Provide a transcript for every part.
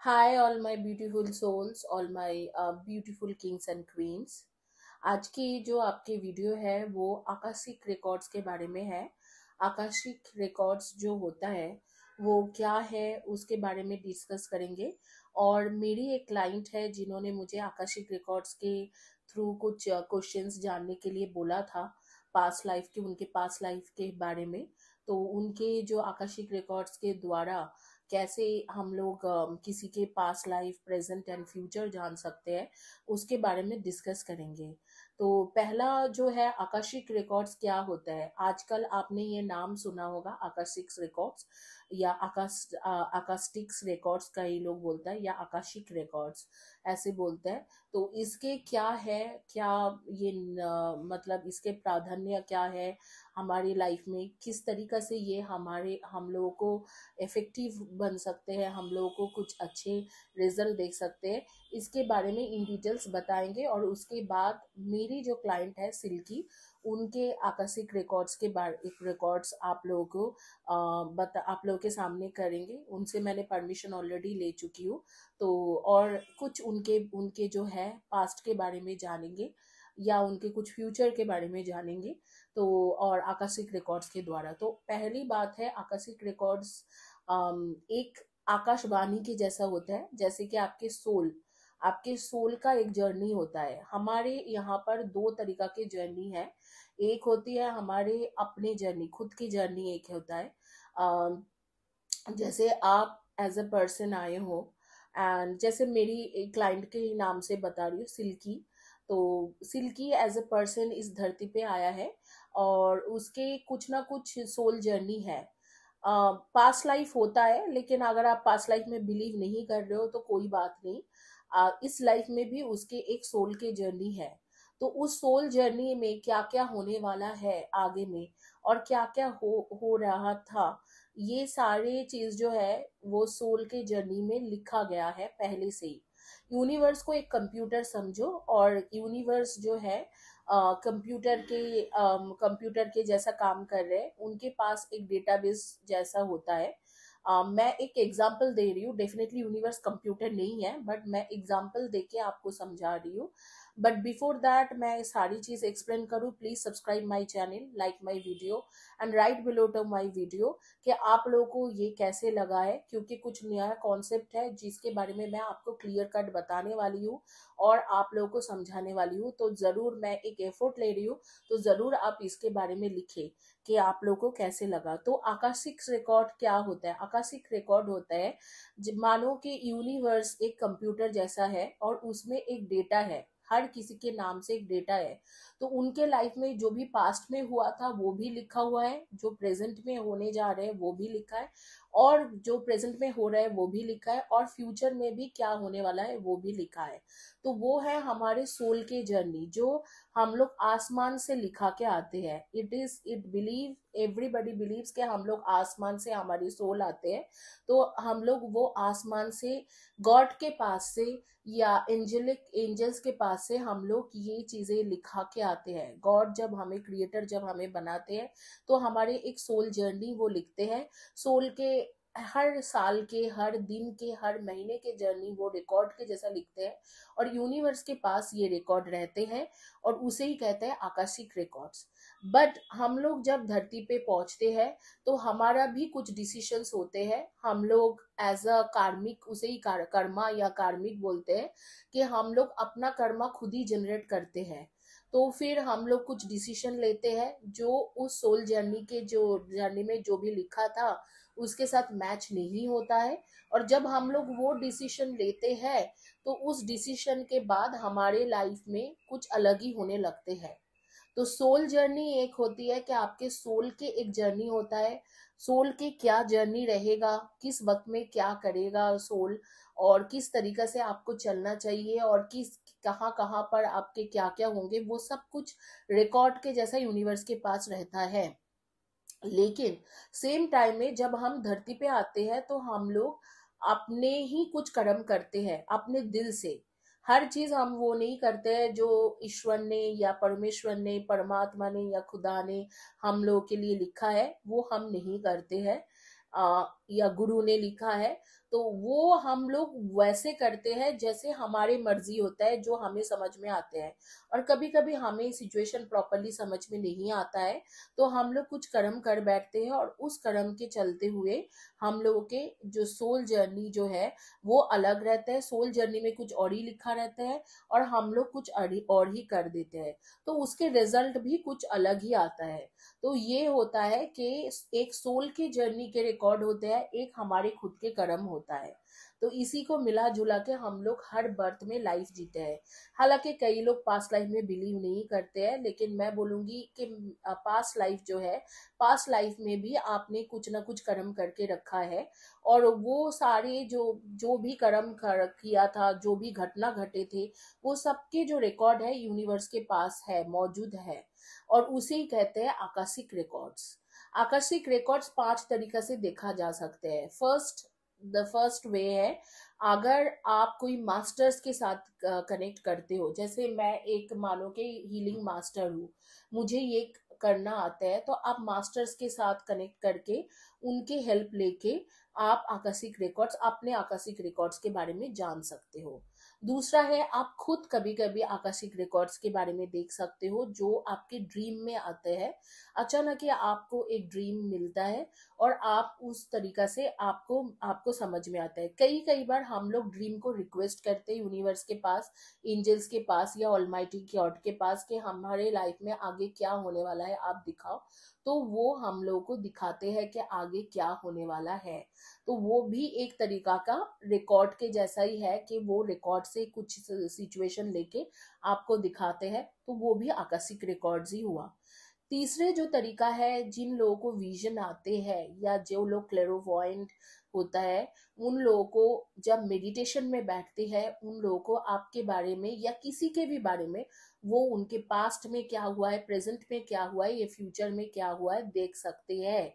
Hi all my beautiful souls, all my beautiful kings and queens. आज की जो आपकी वीडियो है वो आकाशिक रिकॉर्ड्स के बारे में है। आकाशिक रिकॉर्ड्स जो होता है वो क्या है उसके बारे में डिस्कस करेंगे। और मेरी एक क्लाइंट है जिन्होंने मुझे आकाशिक रिकॉर्ड्स के थ्रू कुछ क्वेश्चंस जानने के लिए बोला था, पास्ट लाइफ के, उनके पास्ट लाइफ के बारे में। तो उनके जो आकाशिक रिकॉर्ड्स के द्वारा कैसे हम लोग किसी के past life, present and future जान सकते हैं, उसके बारे में डिस्कस करेंगे। तो पहला जो है आकाशिक रिकॉर्ड्स क्या होता है। आजकल आपने ये नाम सुना होगा, आकाशिक रिकॉर्ड्स या आकास्टिक्स रिकॉर्ड्स, कई लोग बोलता है, या आकाशिक रिकॉर्ड्स ऐसे बोलते हैं। तो इसके क्या है, क्या ये मतलब इसके प्राधान्य क्या है हमारी लाइफ में, किस तरीका से ये हम लोगों को इफेक्टिव बन सकते हैं, हम लोगों को कुछ अच्छे रिजल्ट देख सकते हैं, इसके बारे में इन डिटेल्स बताएंगे। और उसके बाद मेरी जो क्लाइंट है सिल्की, उनके आकाशिक रिकॉर्ड्स के बारे, रिकॉर्ड्स आप लोगों को आप लोगों के सामने करेंगे। उनसे मैंने परमिशन ऑलरेडी ले चुकी हूँ। तो और कुछ उनके उनके जो है पास्ट के बारे में जानेंगे या उनके कुछ फ्यूचर के बारे में जानेंगे। तो और आकाशिक रिकॉर्ड्स के द्वारा, तो पहली बात है, आकाशिक रिकॉर्ड्स एक आकाशवाणी के जैसा होता है। जैसे कि आपके सोल का एक जर्नी होता है। हमारे यहाँ पर दो तरीका के जर्नी है। एक होती है हमारे अपने जर्नी, खुद की जर्नी एक होता है। अम, जैसे आप एज अ पर्सन आए हो, एंड जैसे मेरी क्लाइंट के नाम से बता रही हूँ, सिल्की। तो सिल्की एज अ पर्सन इस धरती पे आया है और उसके कुछ ना कुछ सोल जर्नी है। पास्ट लाइफ होता है, लेकिन अगर आप पास्ट लाइफ में बिलीव नहीं कर रहे हो तो कोई बात नहीं। इस लाइफ में भी उसके एक सोल के जर्नी है। तो उस सोल जर्नी में क्या क्या होने वाला है आगे में, और क्या क्या हो रहा था, ये सारे चीज जो है वो सोल के जर्नी में लिखा गया है पहले से ही। यूनिवर्स को एक कंप्यूटर समझो, और यूनिवर्स जो है कंप्यूटर के जैसा काम कर रहे हैं। उनके पास एक डेटाबेस जैसा होता है। मैं एक एग्जांपल दे रही हूँ, डेफिनेटली यूनिवर्स कंप्यूटर नहीं है, बट मैं एग्जांपल देके आपको समझा रही हूँ। बट बिफोर दैट मैं सारी चीज एक्सप्लेन करूँ, please subscribe my channel, like my video and write below to my video कि आप लोगों को ये कैसे लगा है। क्योंकि कुछ नया कॉन्सेप्ट है जिसके बारे में मैं आपको क्लियर कट बताने वाली हूँ और आप लोगों को समझाने वाली हूँ। तो जरूर मैं एक एफर्ट ले रही हूँ, तो जरूर आप इसके बारे में लिखे कि आप लोगों को कैसे लगा। तो आकाशिक रिकॉर्ड क्या होता है। आकाशिक रिकॉर्ड होता है, मानो कि यूनिवर्स एक कंप्यूटर जैसा है और उसमें एक डेटा है, हर किसी के नाम से एक डेटा है। तो उनके लाइफ में जो भी पास्ट में हुआ था वो भी लिखा हुआ है, जो प्रेजेंट में होने जा रहे हैं वो भी लिखा है, और जो प्रेजेंट में हो रहा है वो भी लिखा है, और फ्यूचर में भी क्या होने वाला है वो भी लिखा है। तो वो है हमारे सोल के जर्नी, जो हम लोग आसमान से लिखा के आते हैं। इट बिलीव, एवरीबडी बिलीव्स कि हम लोग आसमान से, हमारी सोल आते हैं। तो हम लोग वो आसमान से, गॉड के पास से या एंजल्स के पास से हम लोग ये चीजें लिखा के आते हैं। गॉड जब हमें, क्रिएटर जब हमें बनाते हैं, तो हमारे एक सोल जर्नी वो लिखते हैं। सोल के हर साल के, हर दिन के, हर महीने के जर्नी वो रिकॉर्ड के जैसा लिखते हैं, और यूनिवर्स के पास ये रिकॉर्ड रहते हैं, और उसे ही कहते हैं आकाशिक रिकॉर्ड्स। बट हम लोग जब धरती पे पहुंचते हैं तो हमारा भी कुछ डिसीशंस होते हैं। हम लोग एज अ कार्मिक, उसे ही कर्मा या कार्मिक बोलते हैं, कि हम लोग अपना कर्मा खुद ही जनरेट करते हैं। तो फिर हम लोग कुछ डिसीजन लेते हैं जो उस सोल जर्नी के, जो जर्नी में जो भी लिखा था उसके साथ मैच नहीं होता है। और जब हम लोग वो डिसीजन लेते हैं तो उस डिसीजन के बाद हमारे लाइफ में कुछ अलग ही होने लगते हैं। तो सोल जर्नी एक होती है कि आपके सोल के एक जर्नी होता है। सोल के क्या जर्नी रहेगा, किस वक्त में क्या करेगा सोल, और किस तरीका से आपको चलना चाहिए, और किस कहाँ कहाँ पर आपके क्या क्या होंगे, वो सब कुछ रिकॉर्ड के जैसा यूनिवर्स के पास रहता है। लेकिन सेम टाइम में जब हम धरती पे आते हैं तो हम लोग अपने ही कुछ कर्म करते हैं अपने दिल से। हर चीज हम वो नहीं करते हैं जो ईश्वर ने या परमेश्वर ने, परमात्मा ने या खुदा ने हम लोग के लिए लिखा है, वो हम नहीं करते हैं। या गुरु ने लिखा है, तो वो हम लोग वैसे करते हैं जैसे हमारे मर्जी होता है, जो हमें समझ में आते हैं। और कभी कभी हमें सिचुएशन प्रॉपरली समझ में नहीं आता है, तो हम लोग कुछ कर्म कर बैठते हैं, और उस कर्म के चलते हुए हम लोगों के जो सोल जर्नी जो है वो अलग रहता है। सोल जर्नी में कुछ और ही लिखा रहता है, और हम लोग कुछ और ही कर देते हैं, तो उसके रिजल्ट भी कुछ अलग ही आता है। तो ये होता है कि एक सोल के जर्नी के रिकॉर्ड होते हैं, एक हमारे खुद के कर्म होता है। तो इसी को मिला जुला के हम लोग हर बर्थ में लाइफ जीते हैं। हालांकि कई लोग पास्ट लाइफ में बिलीव नहीं करते हैं, लेकिन मैं बोलूंगी कि पास्ट लाइफ जो है, पास्ट लाइफ में भी आपने कुछ ना कुछ कर्म करके रखा है, और वो सारे जो जो भी कर्म किया था, जो भी घटना घटे थे, वो सबके जो रिकॉर्ड है यूनिवर्स के पास है, मौजूद है। और उसे ही कहते हैं आकाशिक रिकॉर्ड्स। आकाशिक रिकॉर्ड्स 5 तरीका से देखा जा सकते हैं। द फर्स्ट वे है, अगर आप कोई मास्टर्स के साथ कनेक्ट करते हो, जैसे मैं एक मानो के हीलिंग मास्टर हूँ, मुझे ये करना आता है, तो आप मास्टर्स के साथ कनेक्ट करके उनके हेल्प लेके आप आकाशिक रिकॉर्ड्स, अपने आकाशिक रिकॉर्ड्स के बारे में जान सकते हो। दूसरा है, आप खुद कभी कभी आकाशिक रिकॉर्ड्स के बारे में देख सकते हो, जो आपके ड्रीम में आते हैं। अचानक ही आपको एक ड्रीम मिलता है, और आप उस तरीका से आपको आपको समझ में आता है। कई कई बार हम लोग ड्रीम को रिक्वेस्ट करते हैं यूनिवर्स के पास, एंजल्स के पास, या ऑलमाइटी गॉड के पास, कि हमारे लाइफ में आगे क्या होने वाला है आप दिखाओ। तो वो हम लोगों को दिखाते हैं कि आगे क्या होने वाला है। तो वो भी एक तरीका का रिकॉर्ड के जैसा ही है, कि वो रिकॉर्ड से कुछ सिचुएशन लेके आपको दिखाते हैं, तो वो भी आकाशिक रिकॉर्ड्स ही हुआ। तीसरे जो तरीका है, जिन लोगों को विजन आते हैं, या जो लोग क्लेरोवॉयंट होता है, उन लोगों को जब मेडिटेशन में बैठते हैं, उन लोगों को आपके बारे में या किसी के भी बारे में, वो उनके पास्ट में क्या हुआ है, प्रेजेंट में क्या हुआ है, ये फ्यूचर में क्या हुआ है, देख सकते हैं।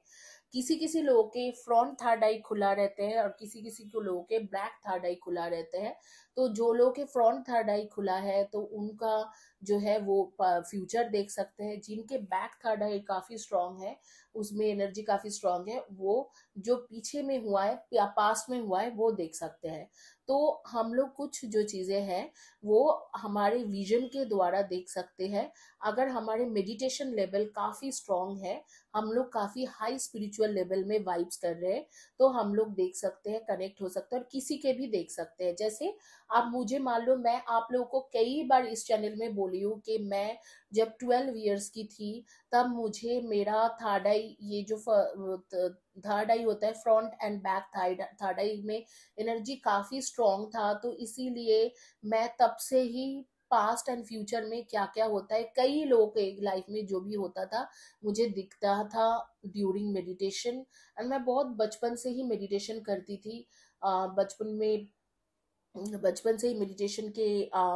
किसी किसी लोगों के फ्रंट थर्ड आई खुला रहते हैं, और किसी किसी को लोगों के बैक थर्ड आई खुला रहते हैं। तो जो लोगों के फ्रंट थर्ड आई खुला है, तो उनका जो है वो फ्यूचर देख सकते हैं। जिनके बैक थर्ड आई काफी स्ट्रांग है, उसमें एनर्जी काफी स्ट्रांग है, वो जो पीछे में हुआ है या पास्ट में हुआ है वो देख सकते हैं। तो हम लोग कुछ जो चीजें हैं वो हमारे विजन के द्वारा देख सकते हैं। अगर हमारे मेडिटेशन लेवल काफी स्ट्रांग है, हम लोग काफी हाई स्पिरिचुअल लेवल में वाइब्स कर रहे हैं, तो हम लोग देख सकते हैं, कनेक्ट हो सकते हैं, और किसी के भी देख सकते हैं। जैसे आप मुझे मान लो, मैं आप लोगों को कई बार इस चैनल में बोली हूँ कि मैं जब 12 इयर्स की थी, तब मुझे मेरा थर्ड आई, ये जो थर्ड आई होता है, फ्रंट एंड बैक थर्ड आई में एनर्जी काफी स्ट्रांग था। तो इसीलिए मैं तब से ही पास्ट एंड फ्यूचर में क्या क्या होता है, कई लोगों के लाइफ में जो भी होता था, मुझे दिखता था ड्यूरिंग मेडिटेशन। एंड मैं बहुत बचपन से ही मेडिटेशन करती थी। बचपन से ही मेडिटेशन के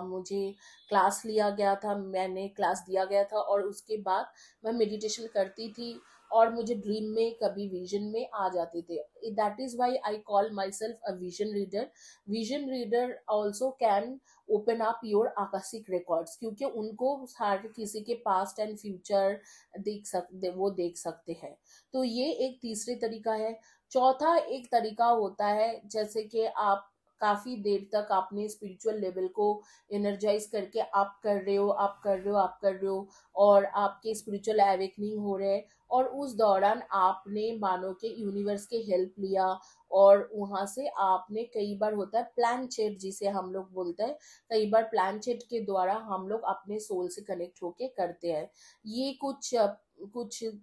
मुझे क्लास लिया गया था, मैंने क्लास दिया गया था, और उसके बाद मैं मेडिटेशन करती थी, और मुझे ड्रीम में कभी विजन में आ जाते थे। That is why I call myself a vision reader. Vision reader also can open up your Akashic records, क्योंकि उनको हर किसी के पास्ट एंड फ्यूचर देख सकते हैं। तो ये एक तीसरे तरीका है। चौथा एक तरीका होता है, जैसे कि आप काफी देर तक आपने स्पिरिचुअल लेवल को एनर्जाइज करके आप कर रहे हो, आप कर रहे हो, आप कर रहे हो, और आपके स्पिरिचुअल एवेकनिंग हो रहे हैं, और उस दौरान आपने मानो के यूनिवर्स के हेल्प लिया, और वहां से आपने, कई बार होता है प्लान चेट जिसे हम लोग बोलते हैं, कई बार प्लान चेट के द्वारा हम लोग अपने सोल से कनेक्ट होके करते हैं। ये कुछ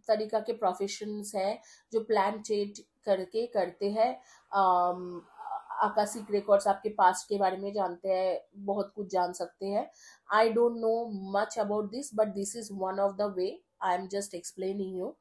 तरीका के प्रोफेशंस है जो प्लान चेट करके करते हैं। आकाशिक रिकॉर्ड्स आपके पास्ट के बारे में जानते हैं, बहुत कुछ जान सकते हैं। I don't know much about this, but this is one of the way, I am just explaining you.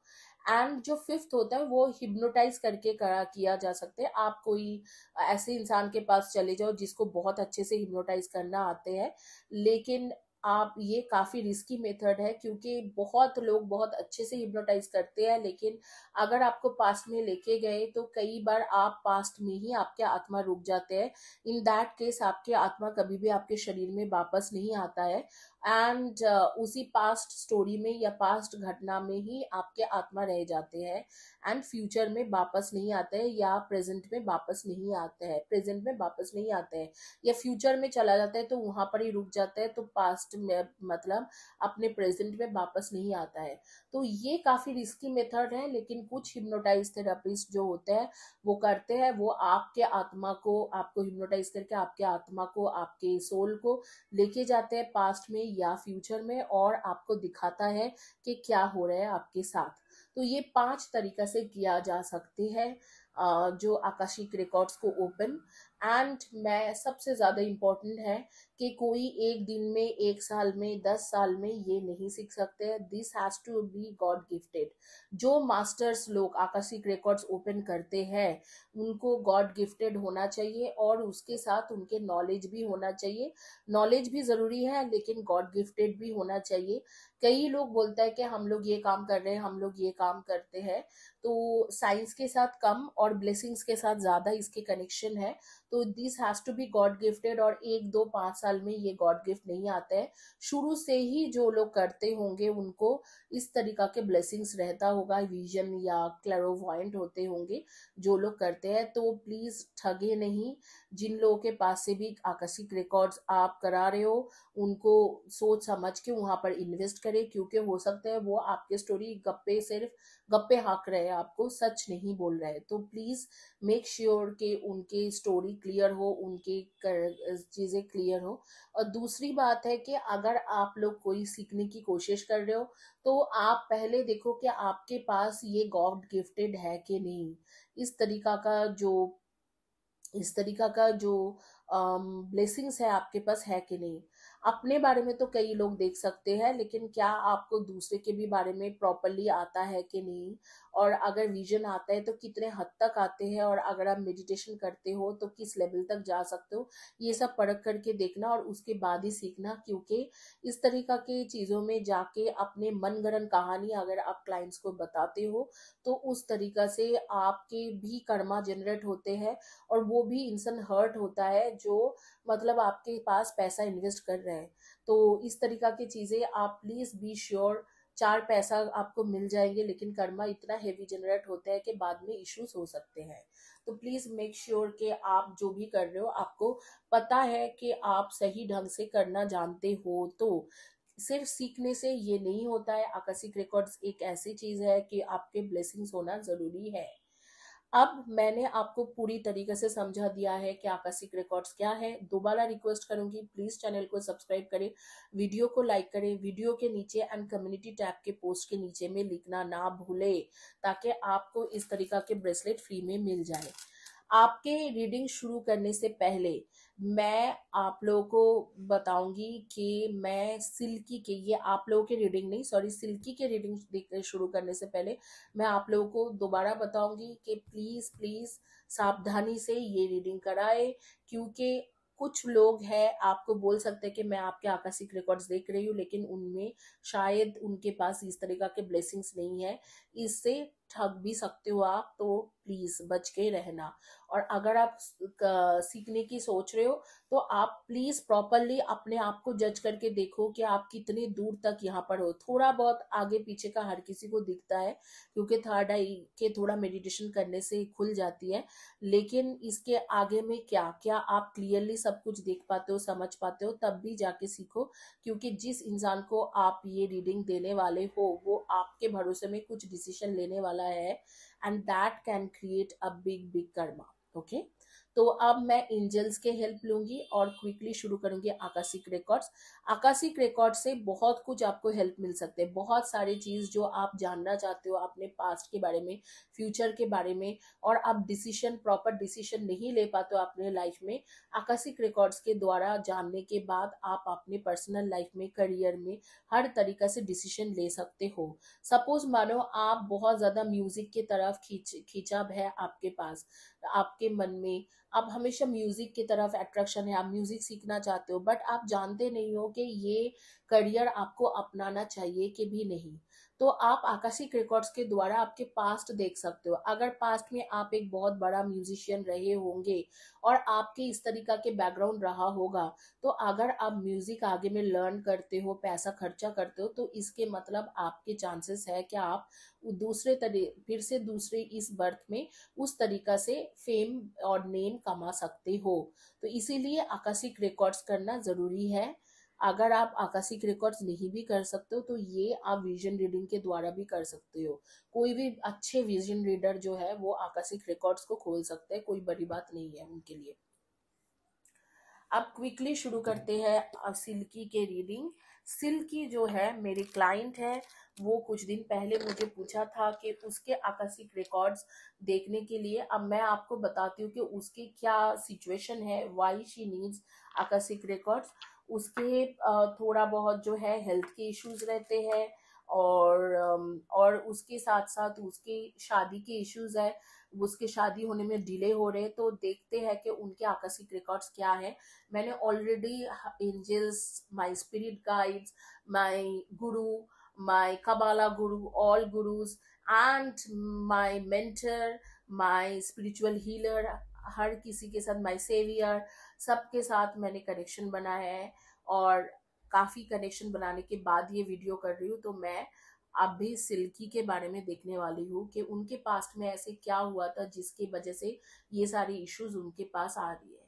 And जो फिफ्थ होता है, वो हिप्नोटाइज करके किया जा सकता है। आप कोई ऐसे इंसान के पास चले जाओ जिसको बहुत अच्छे से हिप्नोटाइज करना आते हैं, लेकिन आप, ये काफी रिस्की मेथड है, क्योंकि बहुत लोग बहुत अच्छे से हिप्नोटाइज करते हैं, लेकिन अगर आपको पास्ट में लेके गए, तो कई बार आप पास्ट में ही आपके आत्मा रुक जाते हैं। इन दैट केस आपके आत्मा कभी भी आपके शरीर में वापस नहीं आता है। एंड उसी पास्ट स्टोरी में या पास्ट घटना में ही आपके आत्मा रह जाते हैं एंड फ्यूचर में वापस नहीं आते हैं या प्रेजेंट में वापस नहीं आते हैं, प्रेजेंट में वापस नहीं आते हैं या फ्यूचर में चला जाता है तो वहां पर ही रुक जाता है, तो पास्ट में मतलब अपने प्रेजेंट में वापस नहीं आता है। तो ये काफी रिस्की मेथड है, लेकिन कुछ हिप्नोटाइज थेरेपिस्ट जो होते हैं वो करते हैं, वो आपके आत्मा को, आपको हिप्नोटाइज करके आपके आत्मा को, आपके सोल को लेके जाते हैं पास्ट में या फ्यूचर में और आपको दिखाता है कि क्या हो रहा है आपके साथ। तो ये 5 तरीका से किया जा सकते हैं जो आकाशिक रिकॉर्ड्स को ओपन। एंड मैं सबसे ज्यादा इम्पोर्टेंट है कि कोई एक दिन में, एक साल में, 10 साल में ये नहीं सीख सकते। This has to be god gifted. जो मास्टर्स लोग आकाशिक रिकॉर्ड्स ओपन करते हैं उनको गॉड गिफ्टेड होना चाहिए और उसके साथ उनके नॉलेज भी होना चाहिए। नॉलेज भी जरूरी है लेकिन गॉड गिफ्टेड भी होना चाहिए। कई लोग बोलता है कि हम लोग ये काम कर रहे हैं, हम लोग ये काम करते हैं, तो साइंस के साथ कम और ब्लेसिंग्स के साथ ज्यादा इसके कनेक्शन है। तो this has to be god gifted और 1 2 5 साल में ये गॉड गिफ्ट नहीं आता है। शुरू से ही जो लोग करते होंगे उनको इस तरीका के ब्लेसिंग्स रहता होगा, विजन या क्लैरोवॉयंट होते होंगे जो लोग करते हैं। तो प्लीज ठगे नहीं। जिन लोगों के पास से भी आकाशिक रिकॉर्ड्स आप करा रहे हो उनको सोच समझ के वहां पर इन्वेस्ट करें, क्योंकि हो सकता है वो आपके स्टोरी गप्पे, सिर्फ गप्पे हाँक रहे हैं, आपको सच नहीं बोल रहे हैं। तो प्लीज मेक श्योर कि उनकी स्टोरी क्लियर हो, उनकी चीजें क्लियर हो। और दूसरी बात है कि अगर आप लोग कोई सीखने की कोशिश कर रहे हो तो आप पहले देखो कि आपके पास ये गॉड गिफ्टेड है कि नहीं। इस तरीका का जो इस तरीका का जो ब्लेसिंग्स है आपके पास है कि नहीं। अपने बारे में तो कई लोग देख सकते हैं, लेकिन क्या आपको दूसरे के भी बारे में प्रॉपरली आता है कि नहीं, और अगर विजन आता है तो कितने हद तक आते हैं, और अगर आप मेडिटेशन करते हो तो किस लेवल तक जा सकते हो। ये सब परख करके देखना और उसके बाद ही सीखना, क्योंकि इस तरीका के चीजों में जाके अपने मनगढ़ंत कहानी अगर आप क्लाइंट्स को बताते हो तो उस तरीका से आपके भी कर्मा जनरेट होते हैं और वो भी इंसान हर्ट होता है जो मतलब आपके पास पैसा इन्वेस्ट कर रहे हैं। तो इस तरीका की चीजें आप प्लीज बी श्योर। 4 पैसा आपको मिल जाएंगे लेकिन कर्मा इतना हेवी जनरेट होता है कि बाद में इश्यूज हो सकते हैं। तो प्लीज मेक श्योर कि आप जो भी कर रहे हो आपको पता है कि आप सही ढंग से करना जानते हो। तो सिर्फ सीखने से ये नहीं होता है। आकाशिक रिकॉर्ड्स एक ऐसी चीज है कि आपके ब्लेसिंग्स होना जरूरी है। अब मैंने आपको पूरी तरीके से समझा दिया है कि आकाशिक रिकॉर्ड्स क्या है। दोबारा रिक्वेस्ट करूंगी, प्लीज चैनल को सब्सक्राइब करें, वीडियो को लाइक करें, वीडियो के नीचे एंड कम्युनिटी टैब के पोस्ट के नीचे में लिखना ना भूले, ताकि आपको इस तरीका के ब्रेसलेट फ्री में मिल जाए। आपके रीडिंग शुरू करने से पहले मैं आप लोगों को बताऊंगी कि मैं सिल्की के, ये आप लोगों के रीडिंग नहीं, सॉरी, सिल्की के रीडिंग शुरू करने से पहले मैं आप लोगों को दोबारा बताऊंगी कि प्लीज प्लीज सावधानी से ये रीडिंग कराए, क्योंकि कुछ लोग हैं आपको बोल सकते हैं कि मैं आपके आकाशिक रिकॉर्ड्स देख रही हूँ लेकिन उनमें शायद उनके पास इस तरीका के ब्लेसिंग्स नहीं है। इससे ठग भी सकते हो आप, तो प्लीज बच के रहना। और अगर आप सीखने की सोच रहे हो तो आप प्लीज प्रॉपरली अपने आप को जज करके देखो कि आप कितने दूर तक यहाँ पर हो। थोड़ा बहुत आगे पीछे का हर किसी को दिखता है, क्योंकि थर्ड आई के थोड़ा मेडिटेशन करने से खुल जाती है, लेकिन इसके आगे में क्या क्या आप क्लियरली सब कुछ देख पाते हो, समझ पाते हो, तब भी जाके सीखो। क्योंकि जिस इंसान को आप ये रीडिंग देने वाले हो वो आपके भरोसे में कुछ डिसीजन लेने वाला है, and that can create a big big Karma. Okay, तो अब मैं एंजल्स के हेल्प लूंगी और क्विकली शुरू करूंगी आकाशिक रिकॉर्ड्स। आकाशिक रिकॉर्ड से बहुत कुछ आपको हेल्प मिल सकते हैं, बहुत सारी चीज जो आप जानना चाहते हो अपने पास्ट के बारे में, फ्यूचर के बारे में, और आप डिसीजन, प्रॉपर डिसीजन नहीं ले पाते हो अपने लाइफ में, आकाशिक रिकॉर्ड्स के द्वारा जानने के बाद आप अपने पर्सनल लाइफ में, करियर में हर तरीका से डिसीजन ले सकते हो। सपोज मानो आप बहुत ज्यादा म्यूजिक की तरफ खिंचाव है आपके पास, आपके मन में, आप हमेशा म्यूजिक की तरफ अट्रैक्शन है, आप म्यूजिक सीखना चाहते हो, बट आप जानते नहीं हो कि ये करियर आपको अपनाना चाहिए कि भी नहीं। तो आप आकाशिक रिकॉर्ड्स के द्वारा आपके पास्ट देख सकते हो। अगर पास्ट में आप एक बहुत बड़ा म्यूजिशियन रहे होंगे और आपके इस तरीका के बैकग्राउंड रहा होगा, तो अगर आप म्यूजिक आगे में लर्न करते हो, पैसा खर्चा करते हो, तो इसके मतलब आपके चांसेस है कि आप फिर से दूसरे इस बर्थ में उस तरीका से फेम और नेम कमा सकते हो। तो इसीलिए आकाशिक रिकॉर्ड्स करना जरूरी है। अगर आप आकाशिक रिकॉर्ड्स नहीं भी कर सकते हो, तो ये आप विजन रीडिंग के द्वारा भी कर सकते हो। कोई भी अच्छे विजन रीडर जो है वो आकाशिक रिकॉर्ड्स को खोल सकते हैं, कोई बड़ी बात नहीं है उनके लिए। अब क्विकली शुरू करते हैं सिल्की के रीडिंग। सिल्की जो है मेरी क्लाइंट है, वो कुछ दिन पहले मुझे पूछा था कि उसके आकाशिक रिकॉर्ड्स देखने के लिए। अब मैं आपको बताती हूँ कि उसकी क्या सिचुएशन है, why she needs Akashic records. उसके थोड़ा बहुत जो है हेल्थ के इश्यूज रहते हैं, और उसके साथ साथ उसकी शादी के इश्यूज है। उसके शादी होने में डिले हो रहे हैं, तो देखते हैं कि उनके आकाशिक रिकॉर्ड्स क्या है। मैंने already angels, my spirit guides, my guru, my Kabbalah guru, all gurus and my mentor, my spiritual healer, हर किसी के साथ, माय सेवियर, सबके साथ मैंने कनेक्शन बनाया है। और काफी कनेक्शन बनाने के बाद ये वीडियो कर रही हूँ। तो मैं अभी सिल्की के बारे में देखने वाली हूँ कि उनके पास्ट में ऐसे क्या हुआ था जिसकी वजह से ये सारी इश्यूज उनके पास आ रही है।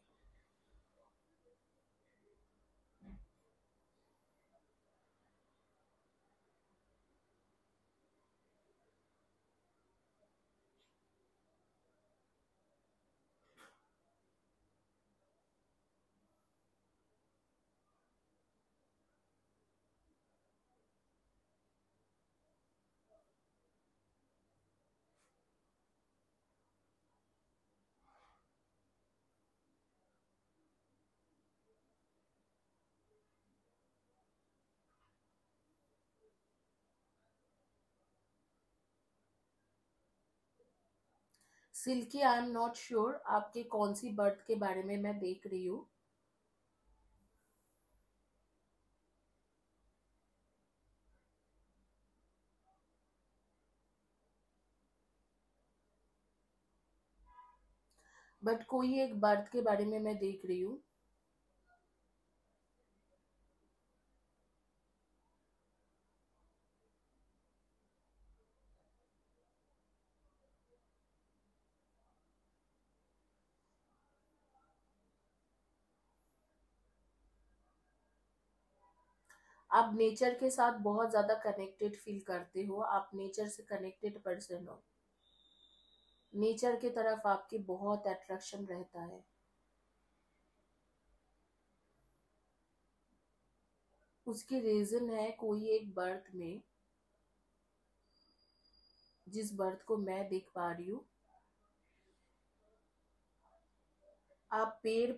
Silky, I am not sure आपके कौन सी बर्थ के बारे में मैं देख रही हूँ। बट कोई एक बर्थ के बारे में मैं देख रही हूँ। आप नेचर के साथ बहुत ज्यादा कनेक्टेड फील करते हो, आप नेचर से कनेक्टेड पर्सन हो। नेचर की तरफ आपकी बहुत अट्रैक्शन रहता है। उसकी रीजन है कोई एक बर्थ में, जिस बर्थ को मैं देख पा रही हूँ। आप पेड़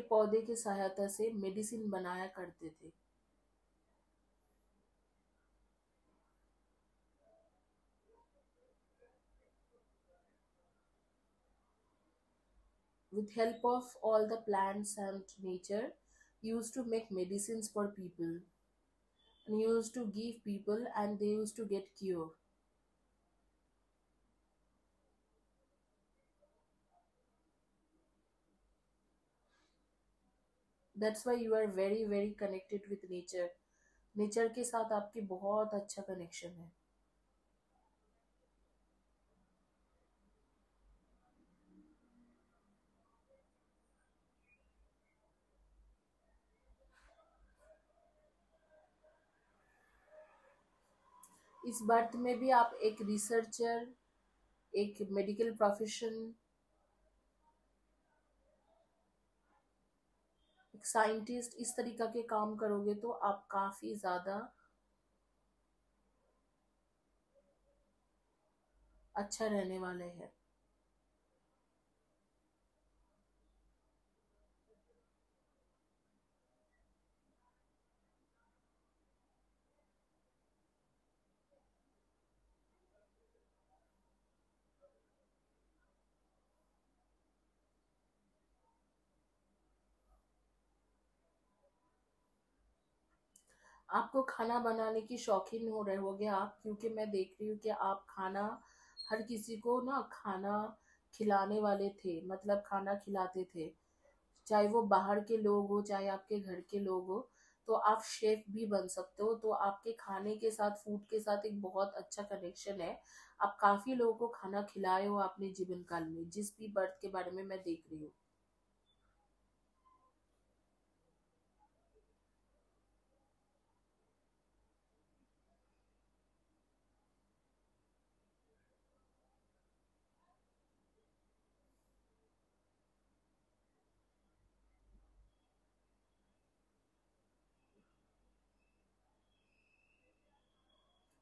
पौधे की सहायता से मेडिसिन बनाया करते थे। With help of all the plants and nature, used to make medicines for people, and used to give people, and they used to get cure. That's why you are very very connected with nature. Nature के साथ आपकी बहुत अच्छा connection है। इस birth में भी आप एक रिसर्चर, एक मेडिकल प्रोफेशन, एक साइंटिस्ट, इस तरीका के काम करोगे तो आप काफी ज्यादा अच्छा रहने वाले हैं। आपको खाना बनाने की शौकीन हो रहे होगे आप, क्योंकि मैं देख रही हूँ कि आप खाना, हर किसी को ना खाना खिलाने वाले थे, मतलब खाना खिलाते थे, चाहे वो बाहर के लोग हो चाहे आपके घर के लोग हो। तो आप शेफ भी बन सकते हो, तो आपके खाने के साथ, फूड के साथ एक बहुत अच्छा कनेक्शन है। आप काफी लोगों को खाना खिलाए हो अपने जीवन काल में, जिस भी बर्थ के बारे में मैं देख रही हूँ।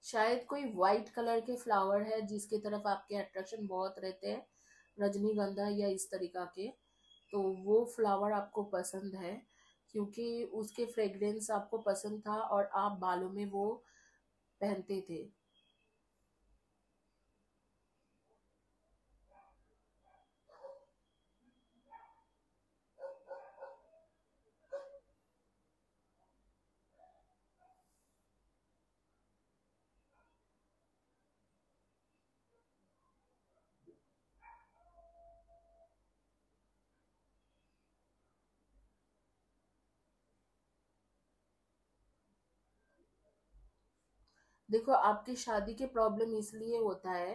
शायद कोई वाइट कलर के फ्लावर है जिसकी तरफ आपके अट्रैक्शन बहुत रहते हैं, रजनीगंधा या इस तरीका के। तो वो फ्लावर आपको पसंद है, क्योंकि उसके फ्रेग्रेंस आपको पसंद था और आप बालों में वो पहनते थे। देखो, आपकी शादी के प्रॉब्लम इसलिए होता है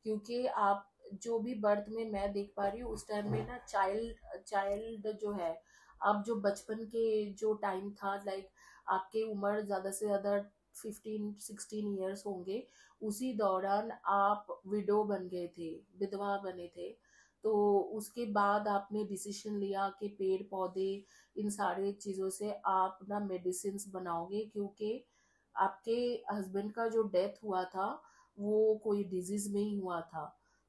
क्योंकि आप, जो भी बर्थ में मैं देख पा रही हूँ उस टाइम में ना, चाइल्ड चाइल्ड जो है, आप जो बचपन के जो टाइम था, लाइक आपके उम्र ज्यादा से ज्यादा 15-16 ईयर्स होंगे, उसी दौरान आप विडो बन गए थे, विधवा बने थे। तो उसके बाद आपने डिसीजन लिया कि पेड़ पौधे, इन सारे चीजों से आप ना मेडिसिन बनाओगे, क्योंकि आपके हस्बैंड का जो डेथ हुआ था वो कोई डिजीज में ही हुआ था।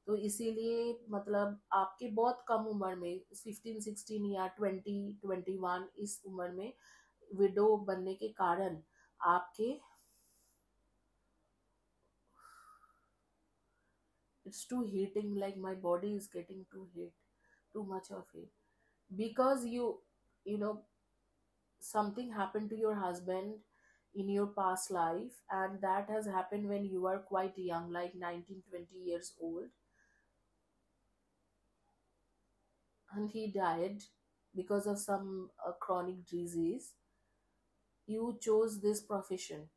तो इसीलिए मतलब आपके बहुत कम उम्र में, 15-16 या 20-21, इस उम्र में विडो बनने के कारण आपके, it's too heating, like my body is getting to heat, too much of it, because you know something happened to your husband in your past life, and that has happened when you are quite young, like 19-20 years old, and he died because of some chronic disease. You chose this profession.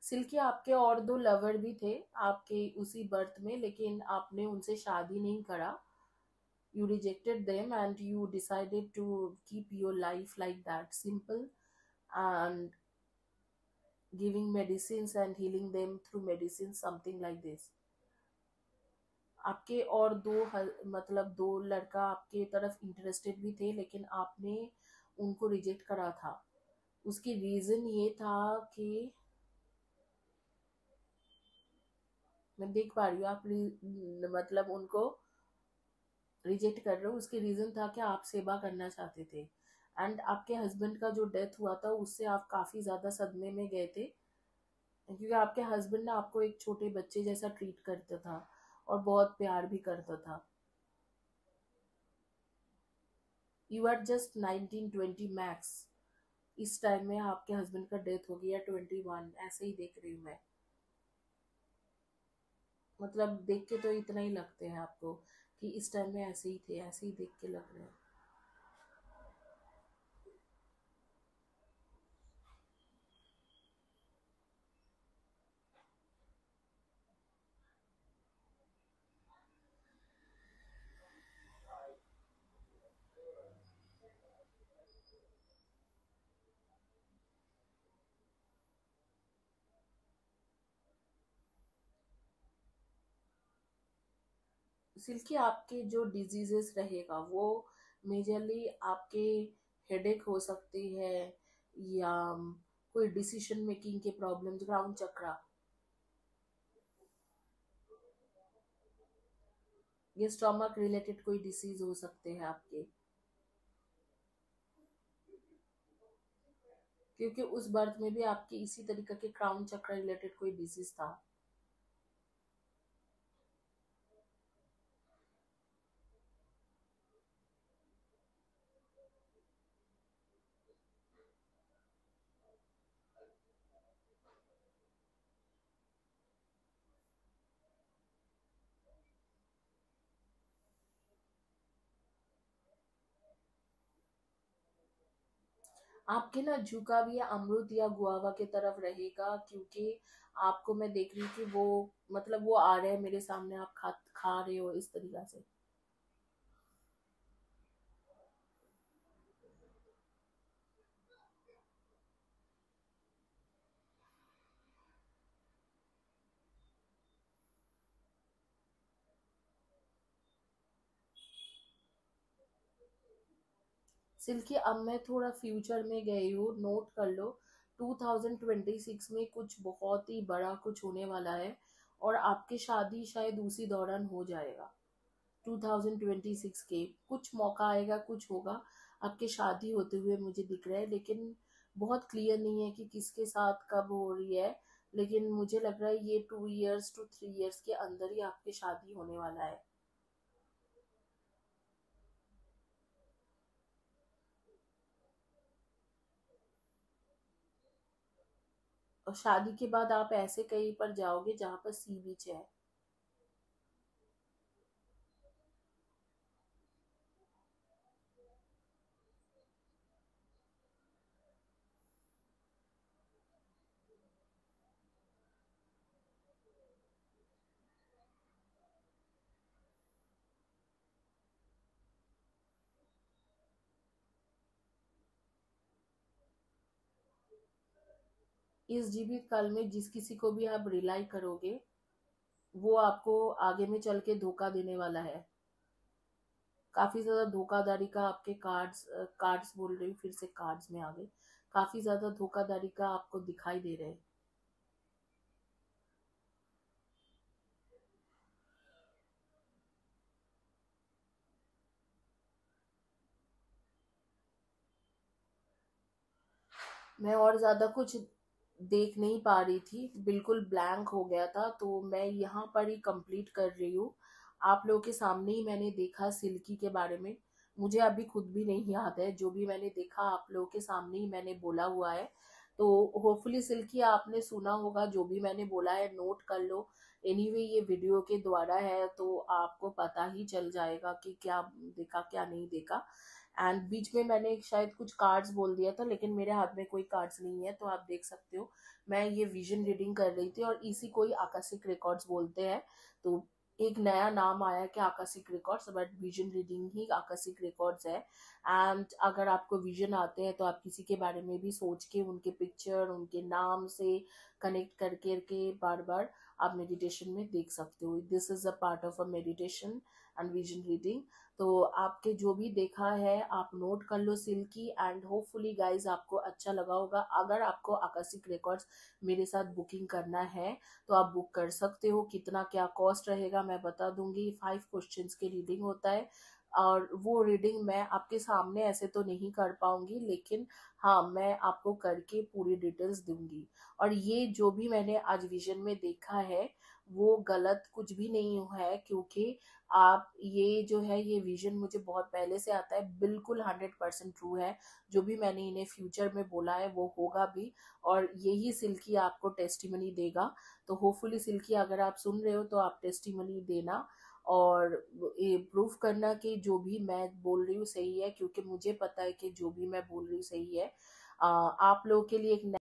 Silky, आपके और दो lover भी थे आपके उसी birth में, लेकिन आपने उनसे शादी नहीं करा। You rejected them and you decided to keep your life like that, simple, and giving medicines and healing them through medicine, something like this. आपके और दो मतलब दो लड़का आपके तरफ इंटरेस्टेड भी थे, लेकिन आपने उनको रिजेक्ट करा था। उसकी रीजन ये था कि, मैं देख पा रही हूँ आप मतलब उनको रिजेक्ट कर रहे हो, उसकी रीजन था कि आप सेवा करना चाहते थे। एंड आपके हस्बैंड का जो डेथ हुआ था उससे आप काफी ज्यादा सदमे में गए थे, क्योंकि आपके हस्बैंड ना आपको एक छोटे बच्चे जैसा ट्रीट करता था और बहुत प्यार भी करता था। यू आर जस्ट 19-20 मैक्स, इस टाइम में आपके हस्बैंड का डेथ हो गया 21, ऐसे ही देख रही हूँ मैं। मतलब देख के तो इतना ही लगते हैं आपको कि इस टाइम में ऐसे ही थे, ऐसे ही देख के लग रहे हैं। सिल्की, आपके जो डिजीजेस रहेगा वो मेजरली आपके हेडेक हो सकती है, या कोई डिसीजन मेकिंग के प्रॉब्लम, ग्राउंड चक्रा, ये स्टोमक रिलेटेड कोई डिसीज हो सकते हैं आपके, क्योंकि उस बर्थ में भी आपकी इसी तरीके के क्राउन चक्र रिलेटेड कोई डिजीज था। आपके ना झुका भी अमरूद या गुआवा की तरफ रहेगा, क्योंकि आपको मैं देख रही हूँ कि वो मतलब वो आ रहे हैं मेरे सामने, आप खा खा रहे हो इस तरीका से। सिल्की, अब मैं थोड़ा फ्यूचर में गई हूँ, नोट कर लो। 2026 में कुछ बहुत ही बड़ा कुछ होने वाला है, और आपकी शादी शायद उसी दौरान हो जाएगा। 2026 के कुछ मौका आएगा, कुछ होगा, आपकी शादी होते हुए मुझे दिख रहा है, लेकिन बहुत क्लियर नहीं है कि किसके साथ कब हो रही है। लेकिन मुझे लग रहा है ये 2 इयर्स टू 3 इयर्स के अंदर ही आपकी शादी होने वाला है। और शादी के बाद आप ऐसे कहीं पर जाओगे जहाँ पर सी बीच है। इस जीवित काल में जिस किसी को भी आप रिलाई करोगे, वो आपको आगे में चल के धोखा देने वाला है। काफी ज्यादा धोखाधड़ी का आपके कार्ड्स बोल रही हूँ, फिर से कार्ड्स में आ गई। काफी ज्यादा धोखाधड़ी का आपको दिखाई दे रहे हैं। मैं और ज्यादा कुछ देख नहीं पा रही थी, बिल्कुल ब्लैंक हो गया था, तो मैं यहाँ पर ही कंप्लीट कर रही हूँ। आप लोगों के सामने ही मैंने देखा सिल्की के बारे में। मुझे अभी खुद भी नहीं याद है, जो भी मैंने देखा आप लोगों के सामने ही मैंने बोला हुआ है। तो होपफुली सिल्की आपने सुना होगा, जो भी मैंने बोला है नोट कर लो। एनीवे ये वीडियो के द्वारा है, तो आपको पता ही चल जाएगा कि क्या देखा क्या नहीं देखा। एंड बीच में मैंने शायद कुछ कार्ड्स बोल दिया था, लेकिन मेरे हाथ में कोई कार्ड्स नहीं है, तो आप देख सकते हो। मैं ये विजन रीडिंग कर रही थी, और इसी को ही आकाशिक रिकॉर्ड्स बोलते हैं। तो एक नया नाम आया कि Akashic records, but vision reading he Akashic records है। एंड अगर आपको विजन आते हैं, तो आप किसी के बारे में भी सोच के उनके पिक्चर उनके नाम से कनेक्ट करके के बार बार आप मेडिटेशन में देख सकते हो। This is a part of a meditation and vision reading. तो आपके जो भी देखा है आप नोट कर लो सिल्की, एंड होपफुली गाइज आपको अच्छा लगा होगा। अगर आपको आकाशिक रिकॉर्ड्स मेरे साथ बुकिंग करना है, तो आप बुक कर सकते हो। कितना क्या कॉस्ट रहेगा मैं बता दूंगी। 5 क्वेश्चंस की रीडिंग होता है, और वो रीडिंग मैं आपके सामने ऐसे तो नहीं कर पाऊंगी, लेकिन हाँ मैं आपको करके पूरी डिटेल्स दूंगी। और ये जो भी मैंने आज विजन में देखा है, वो गलत कुछ भी नहीं है, क्योंकि आप ये जो है ये विजन मुझे बहुत पहले से आता है, बिल्कुल 100% ट्रू है। जो भी मैंने इन्हें फ्यूचर में बोला है वो होगा भी, और यही सिल्की आपको टेस्टिमनी देगा। तो होपफुली सिल्की अगर आप सुन रहे हो, तो आप टेस्टिमनी देना, और ये प्रूफ करना कि जो भी मैं बोल रही हूँ सही है, क्योंकि मुझे पता है कि जो भी मैं बोल रही हूँ सही है। आप लोगों के लिए एक